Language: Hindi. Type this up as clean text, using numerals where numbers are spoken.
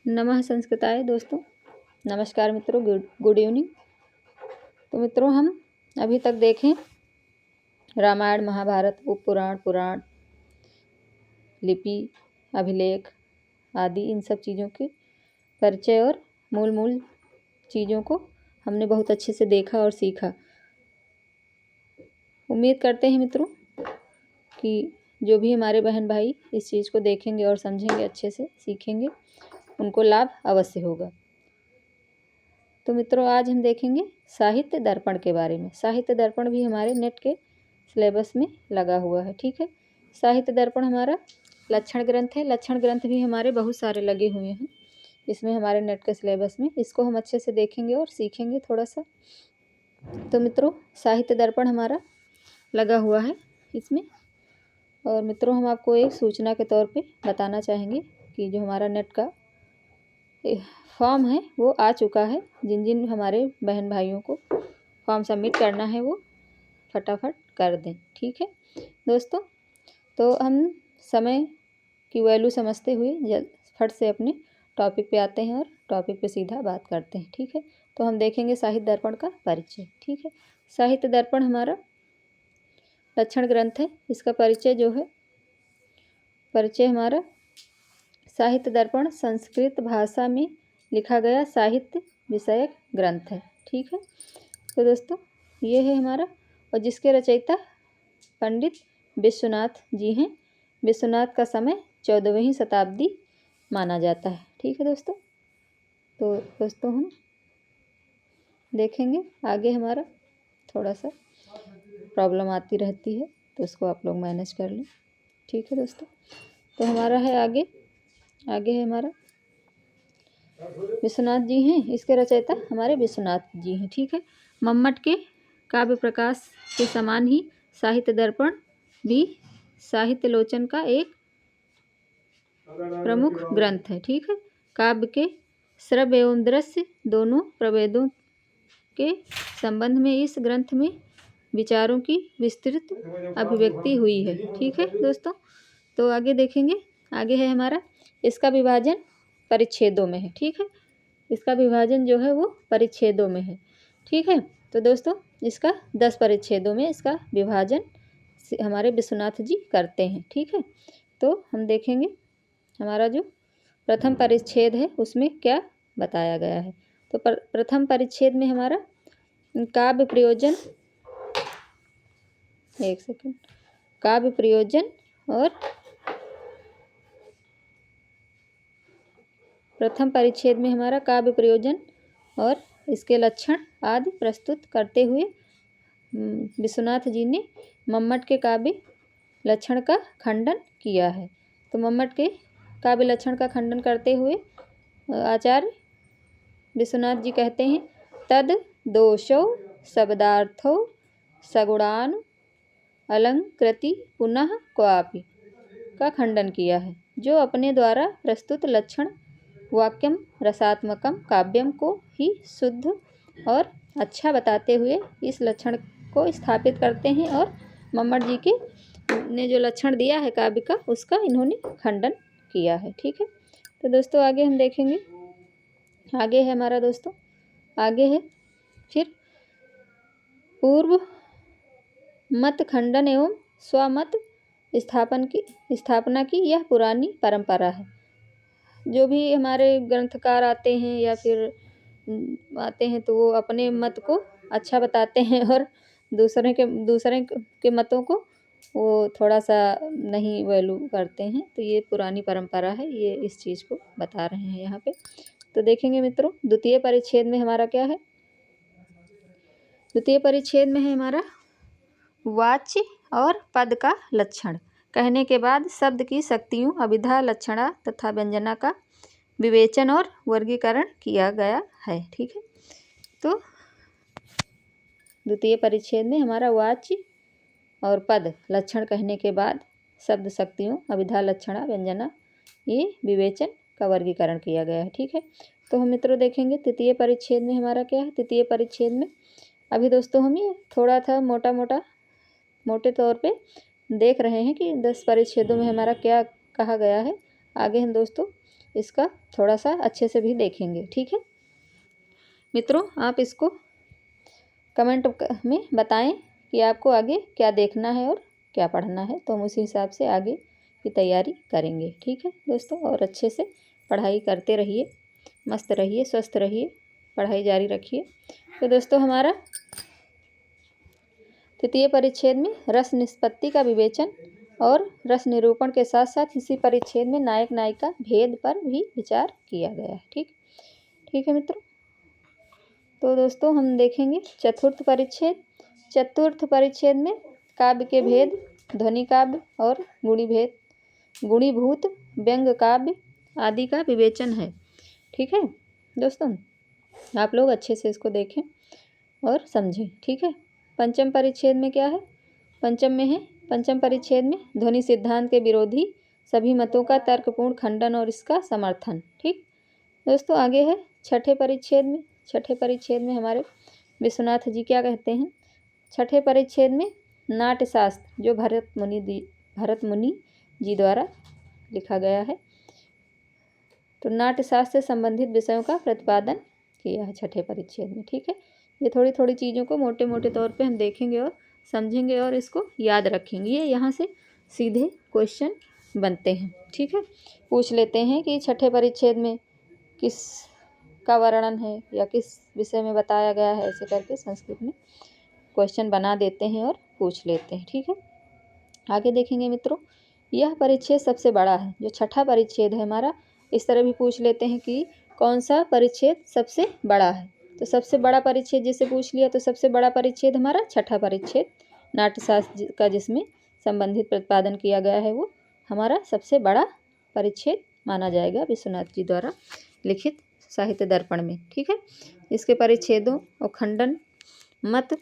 नमः संस्कृताय दोस्तों। नमस्कार मित्रों, गुड इवनिंग। तो मित्रों, हम अभी तक देखें रामायण, महाभारत, उपपुराण, पुराण, लिपि, अभिलेख आदि इन सब चीज़ों के परिचय और मूल चीज़ों को हमने बहुत अच्छे से देखा और सीखा। उम्मीद करते हैं मित्रों कि जो भी हमारे बहन भाई इस चीज़ को देखेंगे और समझेंगे, अच्छे से सीखेंगे, उनको लाभ अवश्य होगा। तो मित्रों, आज हम देखेंगे साहित्य दर्पण के बारे में। साहित्य दर्पण भी हमारे नेट के सिलेबस में लगा हुआ है, ठीक है। साहित्य दर्पण हमारा लक्षण ग्रंथ है। लक्षण ग्रंथ भी हमारे बहुत सारे लगे हुए हैं इसमें हमारे नेट के सिलेबस में। इसको हम अच्छे से देखेंगे और सीखेंगे थोड़ा सा। तो मित्रों, साहित्य दर्पण हमारा लगा हुआ है इसमें। और मित्रों, हम आपको एक सूचना के तौर पे बताना चाहेंगे कि जो हमारा नेट का फॉर्म है वो आ चुका है। जिन जिन हमारे बहन भाइयों को फॉर्म सबमिट करना है वो फटाफट कर दें, ठीक है दोस्तों। तो हम समय की वैल्यू समझते हुए फट से अपने टॉपिक पे आते हैं और टॉपिक पे सीधा बात करते हैं, ठीक है। तो हम देखेंगे साहित्य दर्पण का परिचय, ठीक है। साहित्य दर्पण हमारा लक्षण ग्रंथ है। इसका परिचय जो है, परिचय हमारा साहित्य दर्पण संस्कृत भाषा में लिखा गया साहित्य विषयक ग्रंथ है, ठीक है। तो दोस्तों, ये है हमारा, और जिसके रचयिता पंडित विश्वनाथ जी हैं। विश्वनाथ का समय 14वीं शताब्दी माना जाता है, ठीक है दोस्तों। तो दोस्तों, हम देखेंगे आगे। हमारा थोड़ा सा प्रॉब्लम आती रहती है तो उसको आप लोग मैनेज कर लें, ठीक है दोस्तों। तो हमारा है आगे है हमारा विश्वनाथ जी हैं। इसके रचयिता हमारे विश्वनाथ जी हैं, ठीक है। मम्मट के काव्य प्रकाश के समान ही साहित्य दर्पण भी साहित्य लोचन का एक प्रमुख ग्रंथ है, ठीक है। काव्य के श्रव्य एवं दृश्य दोनों प्रभेदों के संबंध में इस ग्रंथ में विचारों की विस्तृत अभिव्यक्ति हुई है, ठीक है दोस्तों। तो आगे देखेंगे। आगे है हमारा, इसका विभाजन परिच्छेदों में है, ठीक है। इसका विभाजन जो है वो परिच्छेदों में है, ठीक है। तो दोस्तों, इसका 10 परिच्छेदों में इसका विभाजन हमारे विश्वनाथ जी करते हैं, ठीक है। तो हम देखेंगे हमारा जो प्रथम परिच्छेद है उसमें क्या बताया गया है। तो प्रथम परिच्छेद में हमारा काव्य प्रयोजन, एक सेकंड, काव्य प्रयोजन और प्रथम परिच्छेद में हमारा काव्य प्रयोजन और इसके लक्षण आदि प्रस्तुत करते हुए विश्वनाथ जी ने मम्मट के काव्य लक्षण का खंडन किया है। तो मम्मट के काव्य लक्षण का खंडन करते हुए आचार्य विश्वनाथ जी कहते हैं, तद दोषो शब्दार्थो सगुणानु अलंकृति पुनः क्वापि का खंडन किया है, जो अपने द्वारा प्रस्तुत लक्षण वाक्यम रसात्मकम काव्यम को ही शुद्ध और अच्छा बताते हुए इस लक्षण को स्थापित करते हैं। और मम्मट जी के ने जो लक्षण दिया है काव्य का, उसका इन्होंने खंडन किया है, ठीक है। तो दोस्तों, आगे हम देखेंगे। आगे है हमारा दोस्तों, आगे है फिर पूर्व मत खंडन एवं स्वमत स्थापना की यह पुरानी परंपरा है। जो भी हमारे ग्रंथकार आते हैं या फिर आते हैं तो वो अपने मत को अच्छा बताते हैं और दूसरे के मतों को वो थोड़ा सा नहीं वैल्यू करते हैं। तो ये पुरानी परंपरा है, ये इस चीज़ को बता रहे हैं यहाँ पे। तो देखेंगे मित्रों, द्वितीय परिच्छेद में हमारा क्या है। द्वितीय परिच्छेद में है हमारा वाच्य और पद का लक्षण। कहने के बाद शब्द की शक्तियों, अभिधा, लक्षणा तथा व्यंजना का विवेचन और वर्गीकरण किया गया है, ठीक है। तो द्वितीय परिच्छेद में हमारा वाच्य और पद लक्षण कहने के बाद शब्द शक्तियों, अभिधा, लक्षणा, व्यंजना, ये विवेचन का वर्गीकरण किया गया है, ठीक है। तो हम मित्रों देखेंगे तृतीय परिच्छेद में हमारा क्या है। तृतीय परिच्छेद में अभी दोस्तों हम ये थोड़ा था मोटे तौर पे देख रहे हैं कि 10 परिच्छेदों में हमारा क्या कहा गया है। आगे हम दोस्तों इसका थोड़ा सा अच्छे से भी देखेंगे। ठीक है मित्रों, आप इसको कमेंट में बताएं कि आपको आगे क्या देखना है और क्या पढ़ना है, तो हम उसी हिसाब से आगे की तैयारी करेंगे। ठीक है दोस्तों, और अच्छे से पढ़ाई करते रहिए, मस्त रहिए, स्वस्थ रहिए, पढ़ाई जारी रखिए। तो दोस्तों हमारा तृतीय परिच्छेद में रस निष्पत्ति का विवेचन और रस निरूपण के साथ साथ इसी परिच्छेद में नायक नायिका भेद पर भी विचार किया गया है। ठीक है मित्रों। तो दोस्तों हम देखेंगे चतुर्थ परिच्छेद। चतुर्थ परिच्छेद में काव्य के भेद, ध्वनि काव्य और गुणीभूत व्यंग्य काव्य आदि का विवेचन है। ठीक है दोस्तों, आप लोग अच्छे से इसको देखें और समझें। ठीक है, पंचम परिच्छेद में क्या है? पंचम परिच्छेद में ध्वनि सिद्धांत के विरोधी सभी मतों का तर्कपूर्ण खंडन और इसका समर्थन। ठीक दोस्तों, आगे है छठे परिच्छेद में हमारे विश्वनाथ जी क्या कहते हैं? छठे परिच्छेद में नाट्यशास्त्र, जो भरत मुनि जी द्वारा लिखा गया है, तो नाट्यशास्त्र से संबंधित विषयों का प्रतिपादन किया है छठे परिच्छेद में। ठीक है, ये थोड़ी थोड़ी चीज़ों को मोटे मोटे तौर पे हम देखेंगे और समझेंगे और इसको याद रखेंगे। ये यहाँ से सीधे क्वेश्चन बनते हैं। ठीक है, पूछ लेते हैं कि छठे परिच्छेद में किस का वर्णन है या किस विषय में बताया गया है, ऐसे करके संस्कृत में क्वेश्चन बना देते हैं और पूछ लेते हैं। ठीक है, आगे देखेंगे मित्रों, यह परिच्छेद सबसे बड़ा है। जो छठा परिच्छेद है हमारा, इस तरह भी पूछ लेते हैं कि कौन सा परिच्छेद सबसे बड़ा है। तो सबसे बड़ा परिच्छेद जिससे पूछ लिया, तो सबसे बड़ा परिच्छेद हमारा छठा परिच्छेद नाट्यशास्त्र का, जिसमें संबंधित प्रतिपादन किया गया है, वो हमारा सबसे बड़ा परिच्छेद माना जाएगा विश्वनाथ जी द्वारा लिखित साहित्य दर्पण में। ठीक है, इसके परिच्छेदों और खंडन, मत